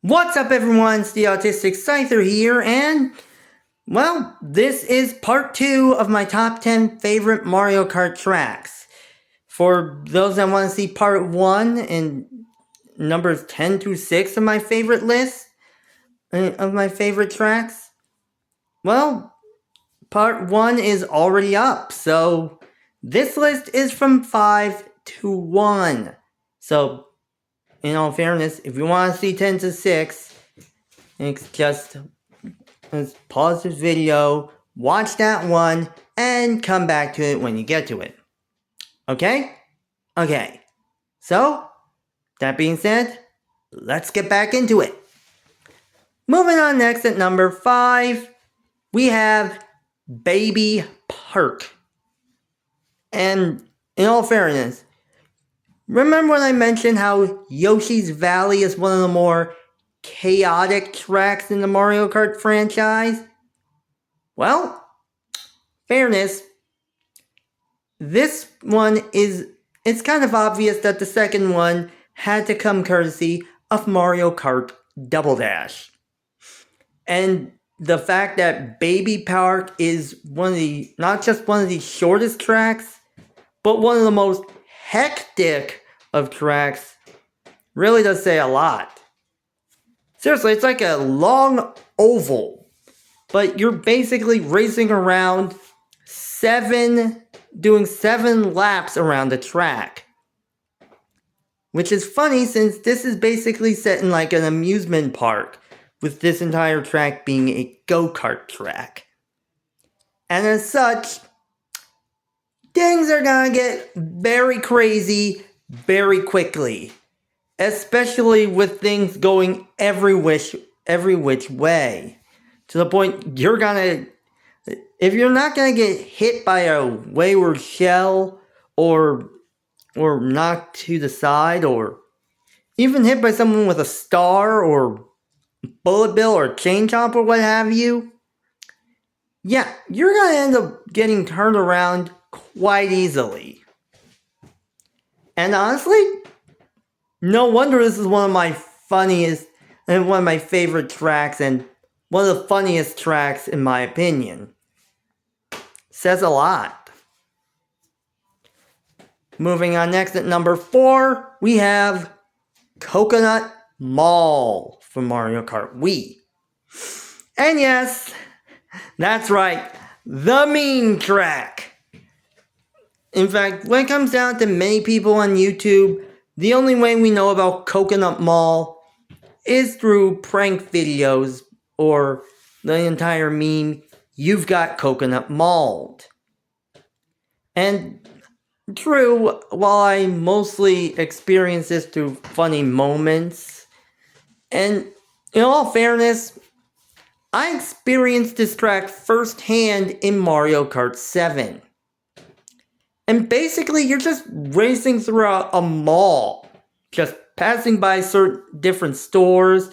What's up everyone, it's the Autistic Scyther here, and, well, this is part 2 of my top 10 favorite Mario Kart tracks. For those that want to see part 1 and numbers 10 through 6 of my favorite list, of my favorite tracks, well, part 1 is already up, so this list is from 5 to 1. So, in all fairness, if you want to see 10 to 6, it's just pause this video, watch that one, and come back to it when you get to it. Okay? Okay. So, that being said, let's get back into it. Moving on next at number 5, we have Baby Park. And in all fairness, remember when I mentioned how Yoshi's Valley is one of the more chaotic tracks in the Mario Kart franchise? Well, fairness, this one it's kind of obvious that the second one had to come courtesy of Mario Kart Double Dash. And the fact that Baby Park is not just one of the shortest tracks, but one of the most hectic of tracks really does say a lot. Seriously, it's like a long oval, but you're basically racing around doing 7 laps around the track. Which is funny since this is basically set in like an amusement park, with this entire track being a go-kart track. And as such, things are gonna get very crazy very quickly. Especially with things going every which way. To the point if you're not gonna get hit by a wayward shell or knocked to the side or even hit by someone with a star or bullet bill or chain chomp or what have you, yeah, you're gonna end up getting turned around quite easily. And honestly, no wonder this is one of my funniest and one of my favorite tracks and one of the funniest tracks in my opinion. Says a lot. Moving on next at number 4, we have Coconut Mall for Mario Kart Wii. And yes, that's right, the meme track. In fact, when it comes down to many people on YouTube, the only way we know about Coconut Mall is through prank videos or the entire meme, "You've got coconut mauled." And true, while I mostly experience this through funny moments, and in all fairness, I experienced this track firsthand in Mario Kart 7. And basically, you're just racing through a mall, just passing by certain different stores,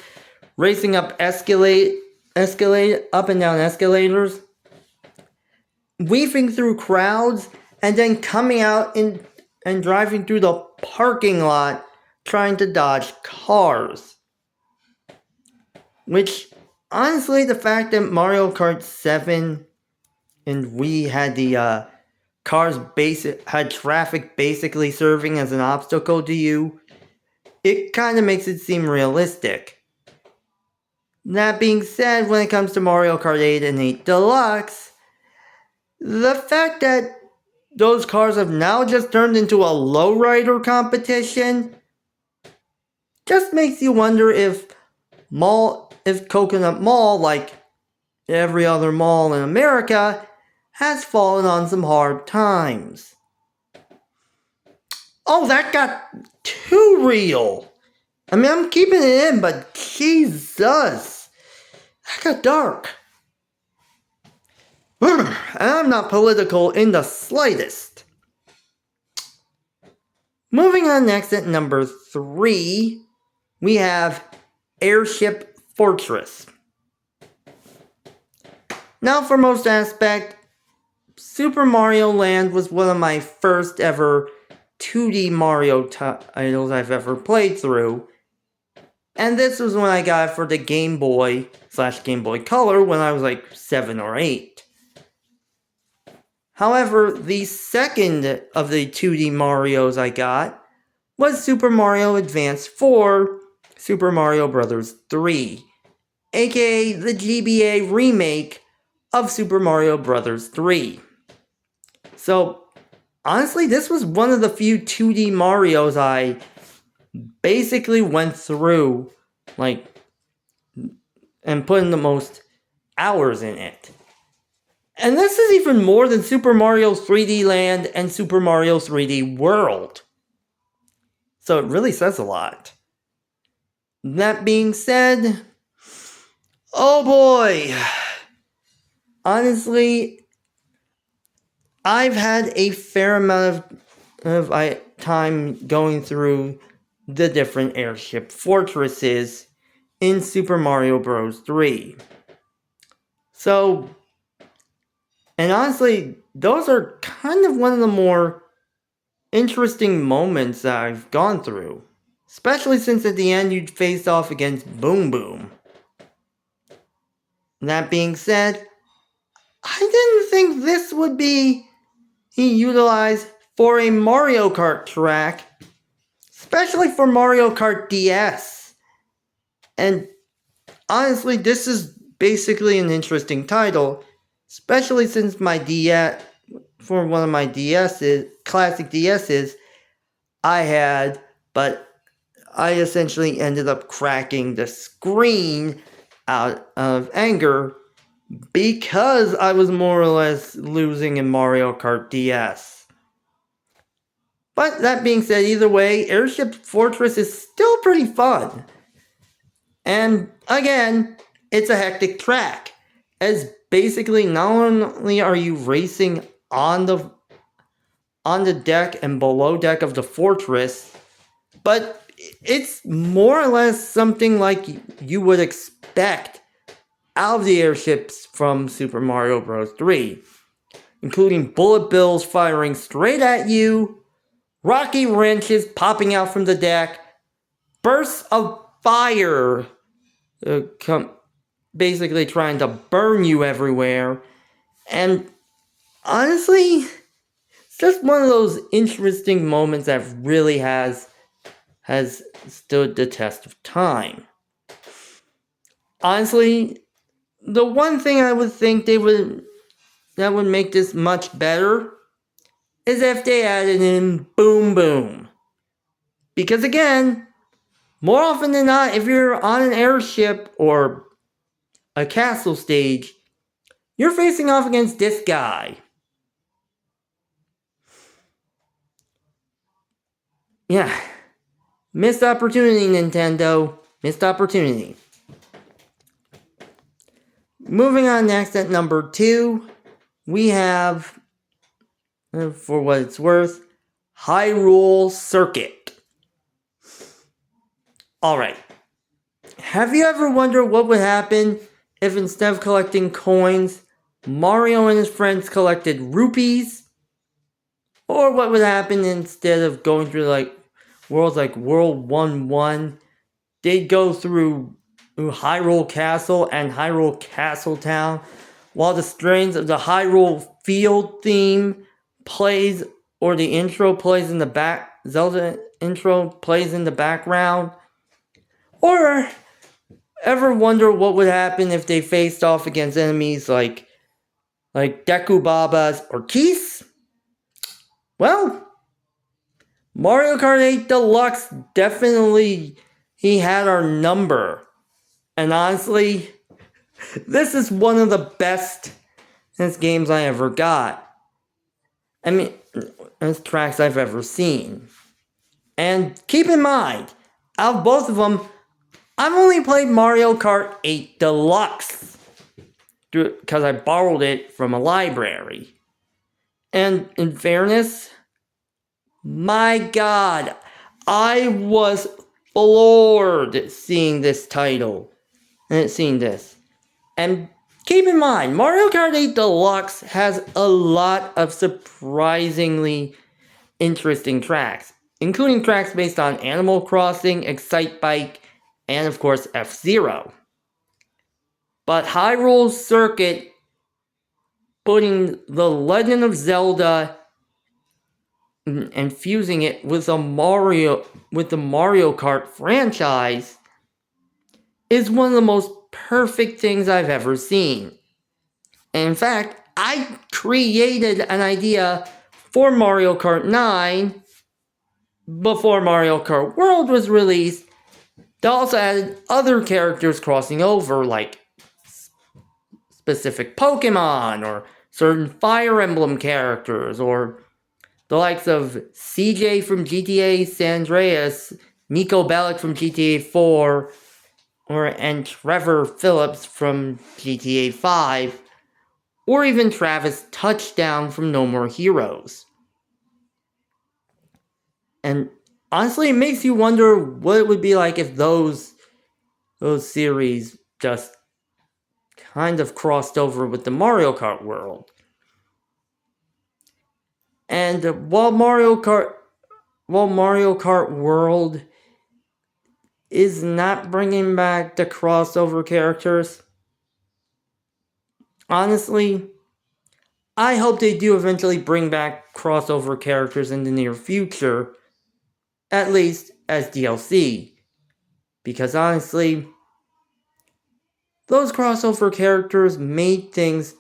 racing up up and down escalators, weaving through crowds, and then coming out and driving through the parking lot, trying to dodge cars. Which, honestly, the fact that Mario Kart 7 and Wii had the had traffic basically serving as an obstacle to you, it kind of makes it seem realistic. That being said, when it comes to Mario Kart 8 and 8 Deluxe, the fact that those cars have now just turned into a lowrider competition just makes you wonder if Coconut Mall, like every other mall in America, has fallen on some hard times. Oh, that got too real. I mean, I'm keeping it in, but Jesus, that got dark. And I'm not political in the slightest. Moving on next at number 3, we have Airship Fortress. Now, for most aspects, Super Mario Land was one of my first ever 2D Mario titles I've ever played through. And this was when I got it for the Game Boy / Game Boy Color when I was like 7 or 8. However, the second of the 2D Marios I got was Super Mario Advance 4, Super Mario Bros. 3, aka the GBA remake of Super Mario Bros. 3. So, honestly, this was one of the few 2D Marios I basically went through, and put in the most hours in it. And this is even more than Super Mario 3D Land and Super Mario 3D World. So it really says a lot. That being said, oh boy. Honestly, I've had a fair amount of time going through the different airship fortresses in Super Mario Bros. 3. So, and honestly, those are kind of one of the more interesting moments that I've gone through. Especially since at the end you'd face off against Boom Boom. That being said, I didn't think this would be utilized for a Mario Kart track, especially for Mario Kart DS. And honestly, this is basically an interesting title, especially since my DS, for one of my DS's, classic DS's, I had, but I essentially ended up cracking the screen out of anger because I was more or less losing in Mario Kart DS. But that being said, either way, Airship Fortress is still pretty fun. And again, it's a hectic track, as basically not only are you racing on the deck and below deck of the fortress, but it's more or less something like you would expect out of the airships from Super Mario Bros. 3, including bullet bills firing straight at you, rocky wrenches popping out from the deck, bursts of fire basically trying to burn you everywhere, and honestly, it's just one of those interesting moments that really has stood the test of time. Honestly, the one thing I would think that would make this much better is if they added in Boom Boom. Because again, more often than not, if you're on an airship or a castle stage, you're facing off against this guy. Yeah. Missed opportunity, Nintendo. Missed opportunity. Moving on next at number 2, we have, for what it's worth, Hyrule Circuit. Alright. Have you ever wondered what would happen if instead of collecting coins, Mario and his friends collected rupees? Or what would happen instead of going through worlds like World 1-1, they'd go through Hyrule Castle and Hyrule Castle Town, while the strains of the Hyrule Field theme plays, or the intro plays in the back, Zelda intro plays in the background. Or ever wonder what would happen if they faced off against enemies like Deku Babas or Keese? Well, Mario Kart 8 Deluxe definitely, he had our number. And honestly, this is one of the best games I ever got. I mean, it's tracks I've ever seen. And keep in mind, out of both of them, I've only played Mario Kart 8 Deluxe because I borrowed it from a library. And in fairness, my God, I was floored seeing this title and seeing this. And keep in mind, Mario Kart 8 Deluxe has a lot of surprisingly interesting tracks, including tracks based on Animal Crossing, Excitebike, and of course F-Zero. But Hyrule Circuit, putting The Legend of Zelda and fusing it with the Mario Kart franchise, is one of the most perfect things I've ever seen. And in fact, I created an idea for Mario Kart 9 before Mario Kart World was released that also added other characters crossing over, like specific Pokemon or certain Fire Emblem characters, or the likes of CJ from GTA San Andreas, Nico Bellic from GTA 4, and Trevor Phillips from GTA 5, or even Travis Touchdown from No More Heroes. And honestly, it makes you wonder what it would be like if those series just kind of crossed over with the Mario Kart world. And while Mario Kart World is not bringing back the crossover characters, honestly, I hope they do eventually bring back crossover characters in the near future, at least as DLC. Because honestly, those crossover characters made things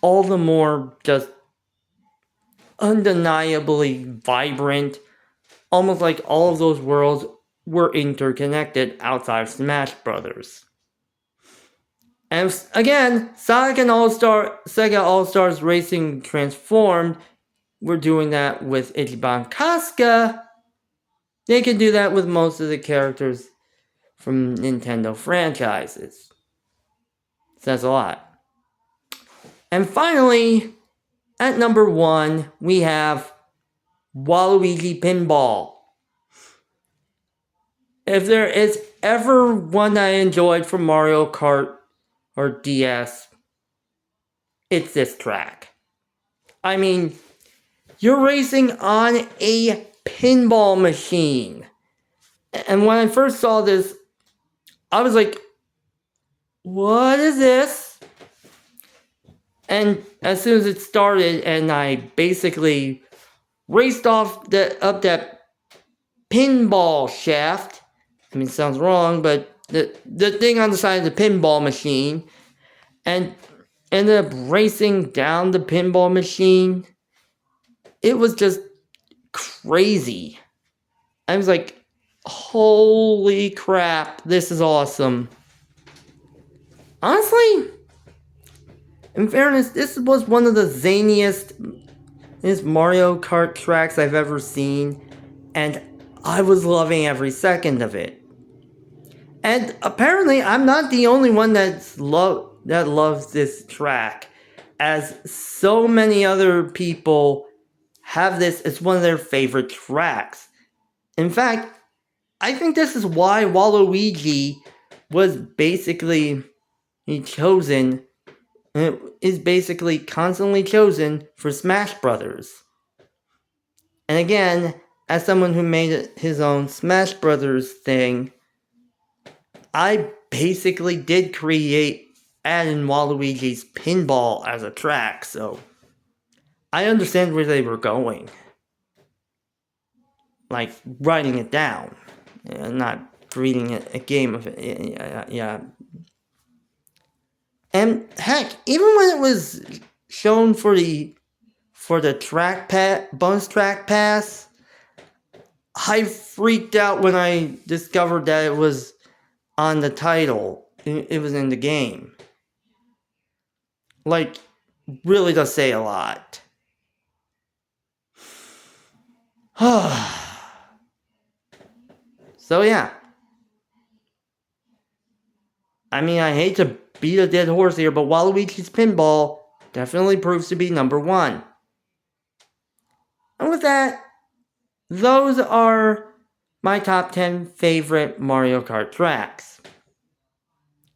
all the more just undeniably vibrant, almost like all of those worlds were interconnected outside of Smash Brothers. And again, Sega All-Stars Racing Transformed, we're doing that with Ichiban Kasuga. They can do that with most of the characters from Nintendo franchises. Says a lot. And finally, at number 1, we have Waluigi Pinball. If there is ever one I enjoyed from Mario Kart or DS, it's this track. I mean, you're racing on a pinball machine. And when I first saw this, I was like, what is this? And as soon as it started and I basically raced up that pinball shaft, I mean, it sounds wrong, but the thing on the side of the pinball machine, and ended up racing down the pinball machine, it was just crazy. I was like, holy crap, this is awesome. Honestly, in fairness, this was one of the zaniest Mario Kart tracks I've ever seen, and I was loving every second of it. And apparently, I'm not the only one that loves this track, as so many other people have this as one of their favorite tracks. In fact, I think this is why Waluigi was basically chosen, is basically constantly chosen for Smash Brothers. And again, as someone who made his own Smash Brothers thing, I basically did add in Waluigi's Pinball as a track, so I understand where they were going. Like, writing it down, not creating a game of it, yeah. And heck, even when it was shown for the bonus track pass, I freaked out when I discovered that it was on the title. It was in the game. Like, really does say a lot. So yeah. I mean, I hate to beat a dead horse here, but Waluigi's Pinball definitely proves to be number 1. And with that, those are my top 10 favorite Mario Kart tracks.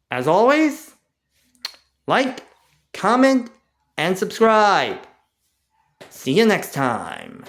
As always, like, comment, and subscribe. See you next time.